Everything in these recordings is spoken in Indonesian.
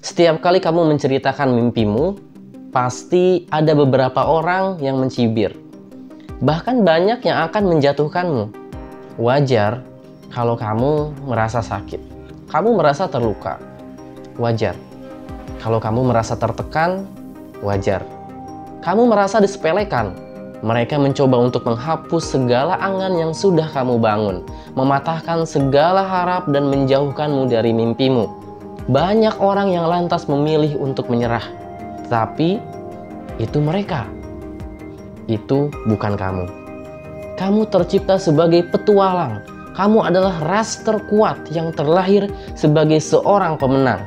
Setiap kali kamu menceritakan mimpimu, pasti ada beberapa orang yang mencibir. Bahkan banyak yang akan menjatuhkanmu. Wajar kalau kamu merasa sakit. Kamu merasa terluka. Wajar. Kalau kamu merasa tertekan, wajar. Kamu merasa disepelekan. Mereka mencoba untuk menghapus segala angan yang sudah kamu bangun, mematahkan segala harap dan menjauhkanmu dari mimpimu. Banyak orang yang lantas memilih untuk menyerah, tapi itu mereka. Itu bukan kamu. Kamu tercipta sebagai petualang. Kamu adalah ras terkuat yang terlahir sebagai seorang pemenang.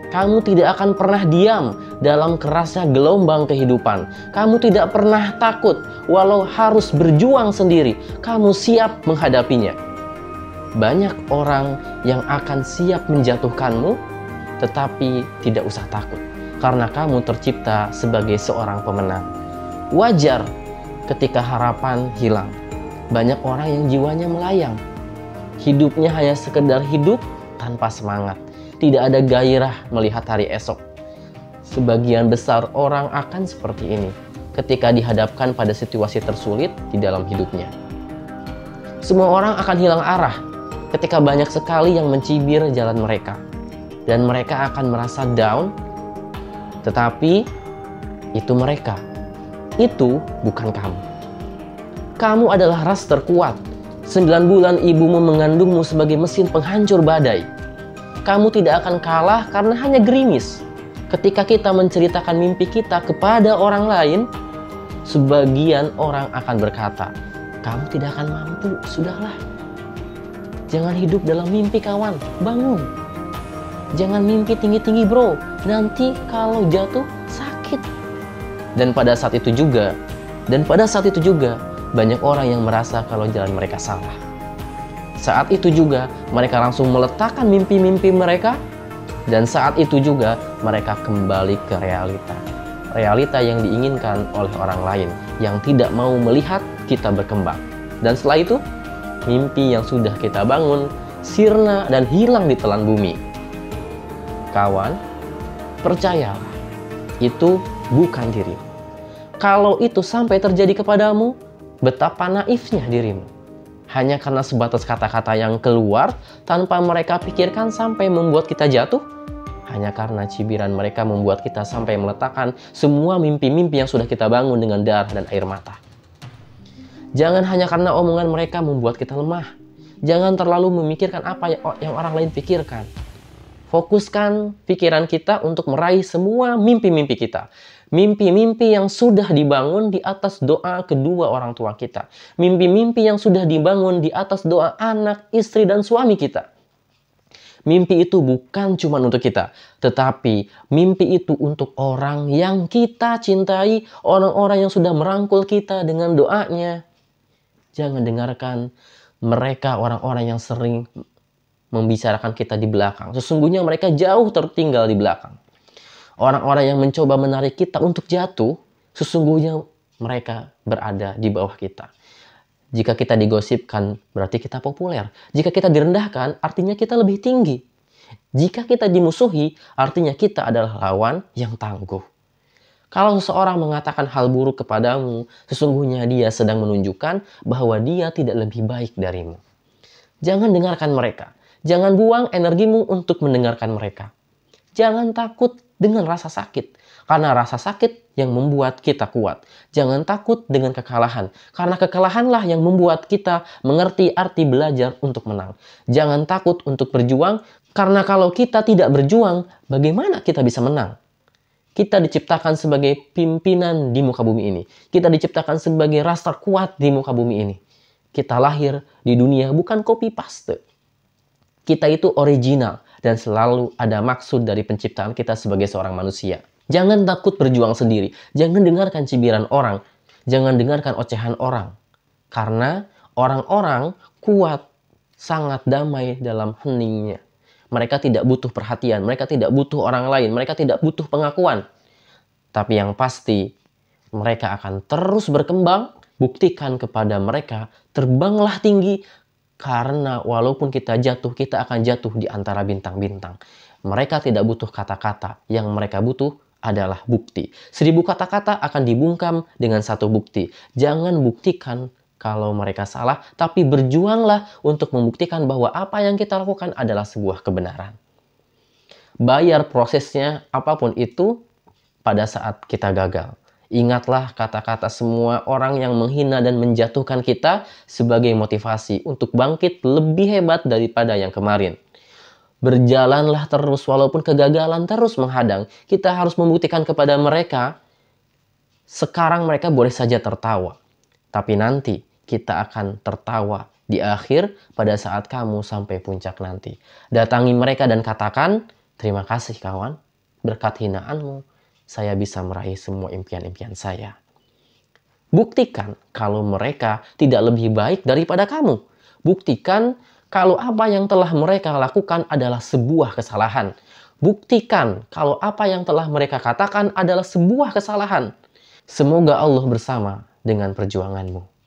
Kamu tidak akan pernah diam dalam kerasnya gelombang kehidupan. Kamu tidak pernah takut walau harus berjuang sendiri. Kamu siap menghadapinya. Banyak orang yang akan siap menjatuhkanmu, tetapi tidak usah takut, karena kamu tercipta sebagai seorang pemenang. Wajar ketika harapan hilang. Banyak orang yang jiwanya melayang. Hidupnya hanya sekedar hidup tanpa semangat. Tidak ada gairah melihat hari esok. Sebagian besar orang akan seperti ini ketika dihadapkan pada situasi tersulit di dalam hidupnya. Semua orang akan hilang arah ketika banyak sekali yang mencibir jalan mereka. Dan mereka akan merasa down. Tetapi itu mereka. Itu bukan kamu. Kamu adalah ras terkuat. 9 bulan ibumu mengandungmu sebagai mesin penghancur badai. Kamu tidak akan kalah karena hanya gerimis. Ketika kita menceritakan mimpi kita kepada orang lain, sebagian orang akan berkata, "Kamu tidak akan mampu, sudahlah. Jangan hidup dalam mimpi, kawan. Bangun. Jangan mimpi tinggi-tinggi, bro. Nanti kalau jatuh, sakit." Dan pada saat itu juga, banyak orang yang merasa kalau jalan mereka salah. Saat itu juga mereka langsung meletakkan mimpi-mimpi mereka, dan saat itu juga mereka kembali ke realita. Realita yang diinginkan oleh orang lain yang tidak mau melihat kita berkembang. Dan setelah itu, mimpi yang sudah kita bangun sirna dan hilang di telan bumi. Kawan, percayalah, itu bukan dirimu. Kalau itu sampai terjadi kepadamu, betapa naifnya dirimu. Hanya karena sebatas kata-kata yang keluar tanpa mereka pikirkan sampai membuat kita jatuh. Hanya karena cibiran mereka membuat kita sampai meletakkan semua mimpi-mimpi yang sudah kita bangun dengan darah dan air mata. Jangan hanya karena omongan mereka membuat kita lemah. Jangan terlalu memikirkan apa yang orang lain pikirkan. Fokuskan pikiran kita untuk meraih semua mimpi-mimpi kita. Mimpi-mimpi yang sudah dibangun di atas doa kedua orang tua kita. Mimpi-mimpi yang sudah dibangun di atas doa anak, istri, dan suami kita. Mimpi itu bukan cuma untuk kita, tetapi mimpi itu untuk orang yang kita cintai, orang-orang yang sudah merangkul kita dengan doanya. Jangan dengarkan mereka, orang-orang yang sering membicarakan kita di belakang. Sesungguhnya mereka jauh tertinggal di belakang. Orang-orang yang mencoba menarik kita untuk jatuh, sesungguhnya mereka berada di bawah kita. Jika kita digosipkan, berarti kita populer. Jika kita direndahkan, artinya kita lebih tinggi. Jika kita dimusuhi, artinya kita adalah lawan yang tangguh. Kalau seseorang mengatakan hal buruk kepadamu, sesungguhnya dia sedang menunjukkan bahwa dia tidak lebih baik darimu. Jangan dengarkan mereka. Jangan buang energimu untuk mendengarkan mereka. Jangan takut dengan rasa sakit, karena rasa sakit yang membuat kita kuat. Jangan takut dengan kekalahan, karena kekalahanlah yang membuat kita mengerti arti belajar untuk menang. Jangan takut untuk berjuang, karena kalau kita tidak berjuang, bagaimana kita bisa menang? Kita diciptakan sebagai pimpinan di muka bumi ini. Kita diciptakan sebagai ras terkuat di muka bumi ini. Kita lahir di dunia bukan copy paste. Kita itu original. Dan selalu ada maksud dari penciptaan kita sebagai seorang manusia. Jangan takut berjuang sendiri. Jangan dengarkan cibiran orang. Jangan dengarkan ocehan orang. Karena orang-orang kuat, sangat damai dalam heningnya. Mereka tidak butuh perhatian. Mereka tidak butuh orang lain. Mereka tidak butuh pengakuan. Tapi yang pasti, mereka akan terus berkembang. Buktikan kepada mereka, terbanglah tinggi. Karena walaupun kita jatuh, kita akan jatuh di antara bintang-bintang. Mereka tidak butuh kata-kata, yang mereka butuh adalah bukti. 1000 kata-kata akan dibungkam dengan satu bukti. Jangan buktikan kalau mereka salah, tapi berjuanglah untuk membuktikan bahwa apa yang kita lakukan adalah sebuah kebenaran. Bayar prosesnya apapun itu pada saat kita gagal. Ingatlah kata-kata semua orang yang menghina dan menjatuhkan kita sebagai motivasi untuk bangkit lebih hebat daripada yang kemarin. Berjalanlah terus walaupun kegagalan terus menghadang. Kita harus membuktikan kepada mereka, sekarang mereka boleh saja tertawa. Tapi nanti kita akan tertawa di akhir pada saat kamu sampai puncak nanti. Datangi mereka dan katakan, terima kasih kawan, berkat hinaanmu, saya bisa meraih semua impian-impian saya. Buktikan kalau mereka tidak lebih baik daripada kamu. Buktikan kalau apa yang telah mereka lakukan adalah sebuah kesalahan. Buktikan kalau apa yang telah mereka katakan adalah sebuah kesalahan. Semoga Allah bersama dengan perjuanganmu.